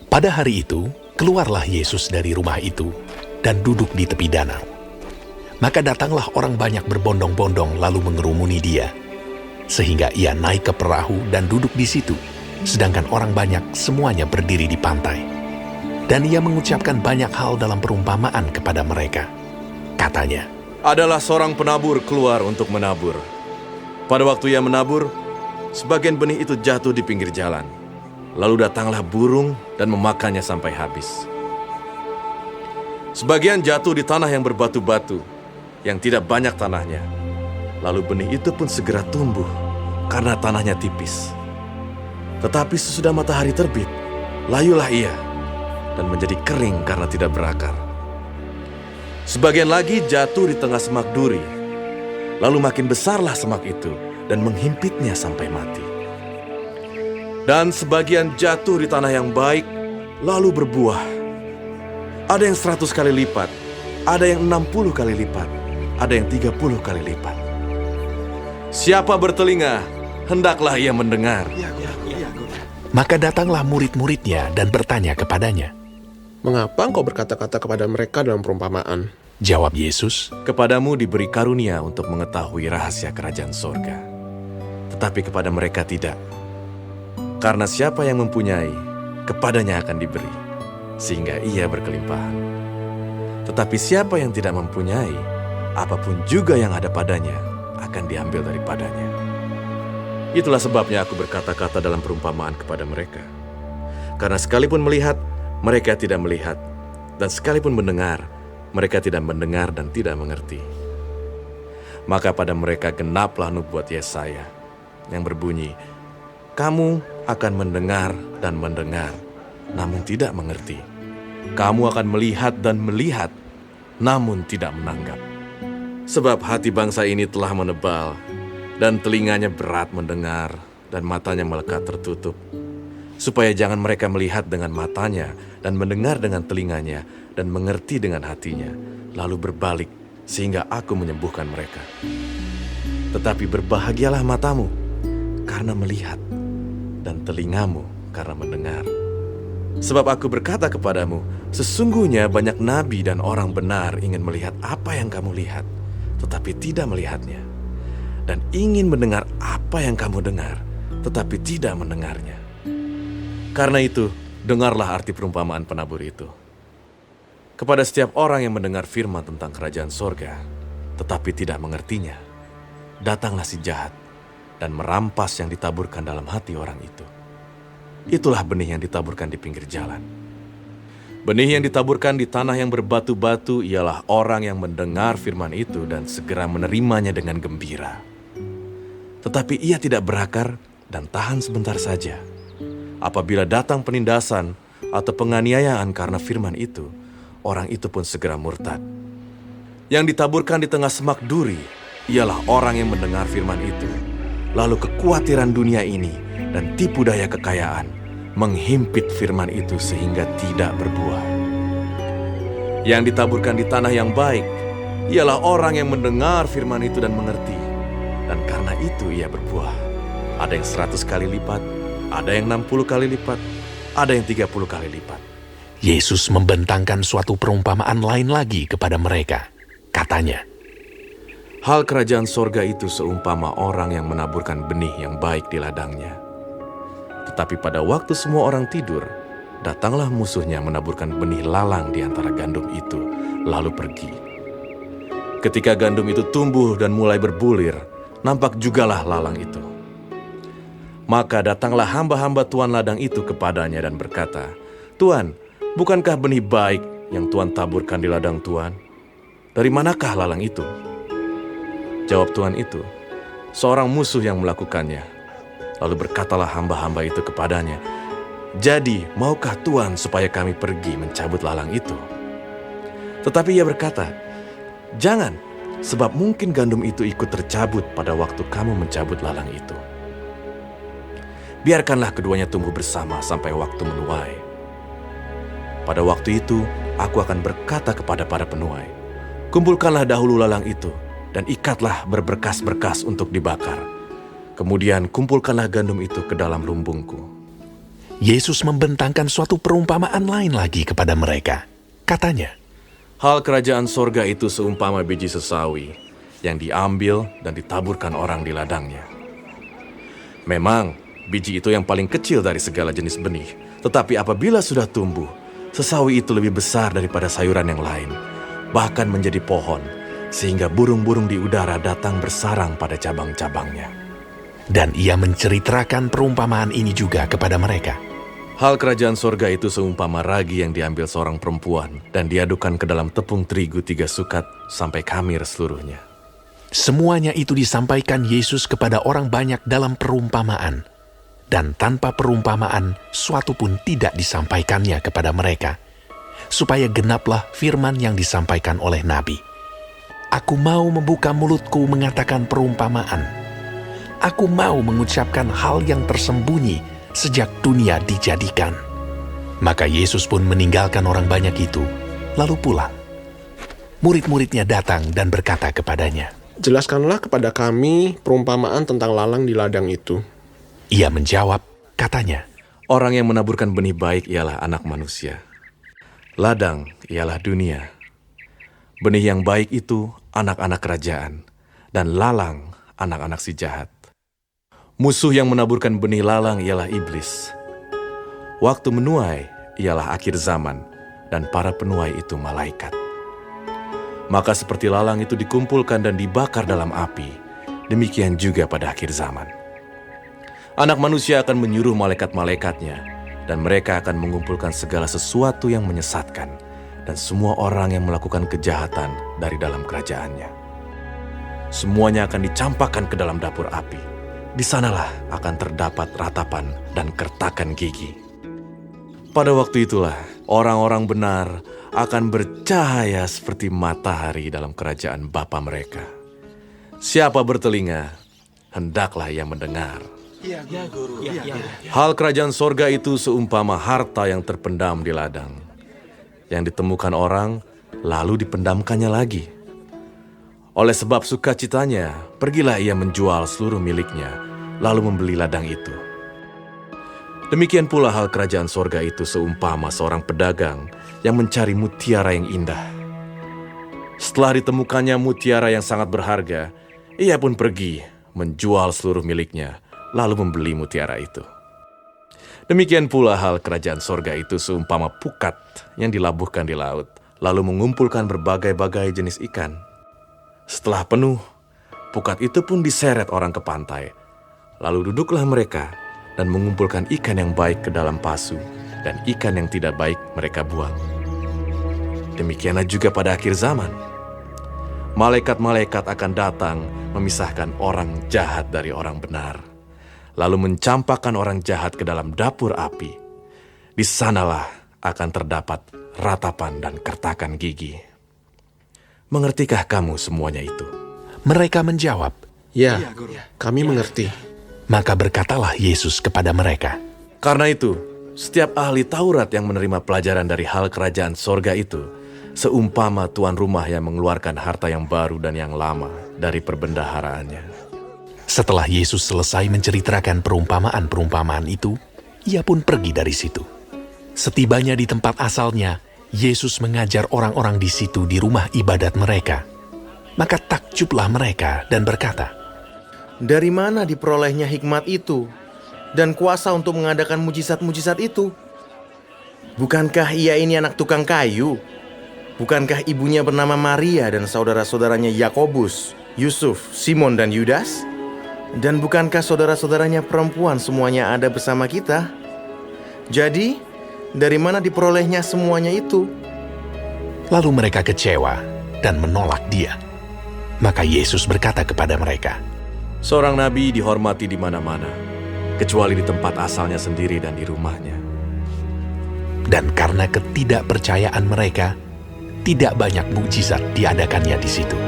Pada hari itu, keluarlah Yesus dari rumah itu dan duduk di tepi danau. Maka datanglah orang banyak berbondong-bondong lalu mengerumuni dia, sehingga ia naik ke perahu dan duduk di situ, sedangkan orang banyak semuanya berdiri di pantai. Dan ia mengucapkan banyak hal dalam perumpamaan kepada mereka. Katanya, Adalah seorang penabur keluar untuk menabur. Pada waktu ia menabur, sebagian benih itu jatuh di pinggir jalan. Lalu datanglah burung dan memakannya sampai habis. Sebagian jatuh di tanah yang berbatu-batu, yang tidak banyak tanahnya. Lalu benih itu pun segera tumbuh, karena tanahnya tipis. Tetapi sesudah matahari terbit, layulah ia, dan menjadi kering karena tidak berakar. Sebagian lagi jatuh di tengah semak duri, lalu makin besarlah semak itu, dan menghimpitnya sampai mati. Dan sebagian jatuh di tanah yang baik, lalu berbuah. Ada yang 100 kali lipat, ada yang 60 kali lipat, ada yang 30 kali lipat. Siapa bertelinga, hendaklah ia mendengar. maka datanglah murid-muridnya dan bertanya kepadanya. Mengapa engkau berkata-kata kepada mereka dalam perumpamaan? Jawab Yesus, Kepadamu diberi karunia untuk mengetahui rahasia kerajaan sorga. Tetapi kepada mereka tidak. Karena siapa yang mempunyai, kepadanya akan diberi, sehingga ia berkelimpahan. Tetapi siapa yang tidak mempunyai, apapun juga yang ada padanya, akan diambil daripadanya. Itulah sebabnya aku berkata-kata dalam perumpamaan kepada mereka. Karena sekalipun melihat, mereka tidak melihat, dan sekalipun mendengar, mereka tidak mendengar dan tidak mengerti. Maka pada mereka genaplah nubuat Yesaya yang berbunyi, Kamu akan mendengar dan mendengar, namun tidak mengerti. Kamu akan melihat dan melihat, namun tidak menanggap. Sebab hati bangsa ini telah menebal, dan telinganya berat mendengar, dan matanya melekat tertutup. Supaya jangan mereka melihat dengan matanya, dan mendengar dengan telinganya, dan mengerti dengan hatinya, lalu berbalik, sehingga aku menyembuhkan mereka. Tetapi berbahagialah matamu, karena melihat, dan telingamu karena mendengar. Sebab aku berkata kepadamu, sesungguhnya banyak nabi dan orang benar ingin melihat apa yang kamu lihat, tetapi tidak melihatnya. Dan ingin mendengar apa yang kamu dengar, tetapi tidak mendengarnya. Karena itu, dengarlah arti perumpamaan penabur itu. Kepada setiap orang yang mendengar firman tentang kerajaan sorga, tetapi tidak mengertinya, datanglah si jahat dan merampas yang ditaburkan dalam hati orang itu. Itulah benih yang ditaburkan di pinggir jalan. Benih yang ditaburkan di tanah yang berbatu-batu ialah orang yang mendengar firman itu dan segera menerimanya dengan gembira. Tetapi ia tidak berakar dan tahan sebentar saja. Apabila datang penindasan atau penganiayaan karena firman itu, orang itu pun segera murtad. Yang ditaburkan di tengah semak duri ialah orang yang mendengar firman itu. Lalu kekhawatiran dunia ini dan tipu daya kekayaan menghimpit firman itu sehingga tidak berbuah. Yang ditaburkan di tanah yang baik ialah orang yang mendengar firman itu dan mengerti. Dan karena itu ia berbuah. Ada yang 100 kali lipat, ada yang 60 kali lipat, ada yang 30 kali lipat. Yesus membentangkan suatu perumpamaan lain lagi kepada mereka. Katanya, Hal kerajaan sorga itu seumpama orang yang menaburkan benih yang baik di ladangnya. Tetapi pada waktu semua orang tidur, datanglah musuhnya menaburkan benih lalang di antara gandum itu, lalu pergi. Ketika gandum itu tumbuh dan mulai berbulir, nampak jugalah lalang itu. Maka datanglah hamba-hamba tuan ladang itu kepadanya dan berkata, Tuan, bukankah benih baik yang Tuan taburkan di ladang Tuan? Dari manakah lalang itu? Jawab tuan itu, seorang musuh yang melakukannya. Lalu berkatalah hamba-hamba itu kepadanya, Jadi, maukah Tuan supaya kami pergi mencabut lalang itu? Tetapi ia berkata, Jangan, sebab mungkin gandum itu ikut tercabut pada waktu kamu mencabut lalang itu. Biarkanlah keduanya tumbuh bersama sampai waktu menuai. Pada waktu itu, aku akan berkata kepada para penuai, Kumpulkanlah dahulu lalang itu, dan ikatlah berberkas-berkas untuk dibakar. Kemudian kumpulkanlah gandum itu ke dalam lumbungku. Yesus membentangkan suatu perumpamaan lain lagi kepada mereka. Katanya, Hal kerajaan sorga itu seumpama biji sesawi yang diambil dan ditaburkan orang di ladangnya. Memang, biji itu yang paling kecil dari segala jenis benih. Tetapi apabila sudah tumbuh, sesawi itu lebih besar daripada sayuran yang lain, bahkan menjadi pohon, sehingga burung-burung di udara datang bersarang pada cabang-cabangnya. dan ia menceritakan perumpamaan ini juga kepada mereka. Hal kerajaan sorga itu seumpama ragi yang diambil seorang perempuan dan diadukkan ke dalam tepung terigu 3 sukat sampai khamir seluruhnya. Semuanya itu disampaikan Yesus kepada orang banyak dalam perumpamaan. Dan tanpa perumpamaan, suatu pun tidak disampaikannya kepada mereka, supaya genaplah firman yang disampaikan oleh Nabi. Aku mau membuka mulutku mengatakan perumpamaan. Aku mau mengucapkan hal yang tersembunyi sejak dunia dijadikan. Maka Yesus pun meninggalkan orang banyak itu, lalu pulang. Murid-muridnya datang dan berkata kepadanya, Jelaskanlah kepada kami perumpamaan tentang lalang di ladang itu. Ia menjawab, katanya, Orang yang menaburkan benih baik ialah anak manusia. Ladang ialah dunia. Benih yang baik itu anak-anak kerajaan, dan lalang anak-anak si jahat. Musuh yang menaburkan benih lalang ialah iblis. Waktu menuai ialah akhir zaman, dan para penuai itu malaikat. Maka seperti lalang itu dikumpulkan dan dibakar dalam api, demikian juga pada akhir zaman. Anak manusia akan menyuruh malaikat-malaikatnya, dan mereka akan mengumpulkan segala sesuatu yang menyesatkan, dan semua orang yang melakukan kejahatan dari dalam kerajaannya. Semuanya akan dicampakkan ke dalam dapur api. Di sanalah akan terdapat ratapan dan kertakan gigi. Pada waktu itulah, orang-orang benar akan bercahaya seperti matahari dalam kerajaan Bapa mereka. Siapa bertelinga, hendaklah ia mendengar. Hal kerajaan sorga itu seumpama harta yang terpendam di ladang, yang ditemukan orang, lalu dipendamkannya lagi. Oleh sebab sukacitanya, pergilah ia menjual seluruh miliknya, lalu membeli ladang itu. Demikian pula hal kerajaan sorga itu seumpama seorang pedagang yang mencari mutiara yang indah. Setelah ditemukannya mutiara yang sangat berharga, ia pun pergi menjual seluruh miliknya, lalu membeli mutiara itu. Demikian pula hal kerajaan sorga itu seumpama pukat yang dilabuhkan di laut, lalu mengumpulkan berbagai-bagai jenis ikan. Setelah penuh, pukat itu pun diseret orang ke pantai, lalu duduklah mereka dan mengumpulkan ikan yang baik ke dalam pasu, dan ikan yang tidak baik mereka buang. Demikianlah juga pada akhir zaman. Malaikat-malaikat akan datang memisahkan orang jahat dari orang benar, lalu mencampakkan orang jahat ke dalam dapur api. Di sanalah akan terdapat ratapan dan kertakan gigi. Mengertikah kamu semuanya itu? mereka menjawab. Ya, kami mengerti. Maka berkatalah Yesus kepada mereka, Karena itu, setiap ahli Taurat yang menerima pelajaran dari hal kerajaan sorga itu, seumpama tuan rumah yang mengeluarkan harta yang baru dan yang lama dari perbendaharaannya. Setelah Yesus selesai menceritakan perumpamaan-perumpamaan itu, ia pun pergi dari situ. Setibanya di tempat asalnya, Yesus mengajar orang-orang di situ di rumah ibadat mereka. Maka takjublah mereka dan berkata, Dari mana diperolehnya hikmat itu dan kuasa untuk mengadakan mujizat-mujizat itu? Bukankah ia ini anak tukang kayu? Bukankah ibunya bernama Maria dan saudara-saudaranya Yakobus, Yusuf, Simon, dan Yudas? Dan bukankah saudara-saudaranya perempuan semuanya ada bersama kita? Jadi, dari mana diperolehnya semuanya itu? lalu mereka kecewa dan menolak dia. Maka Yesus berkata kepada mereka, Seorang nabi dihormati di mana-mana, kecuali di tempat asalnya sendiri dan di rumahnya. dan karena ketidakpercayaan mereka, tidak banyak mukjizat diadakannya di situ.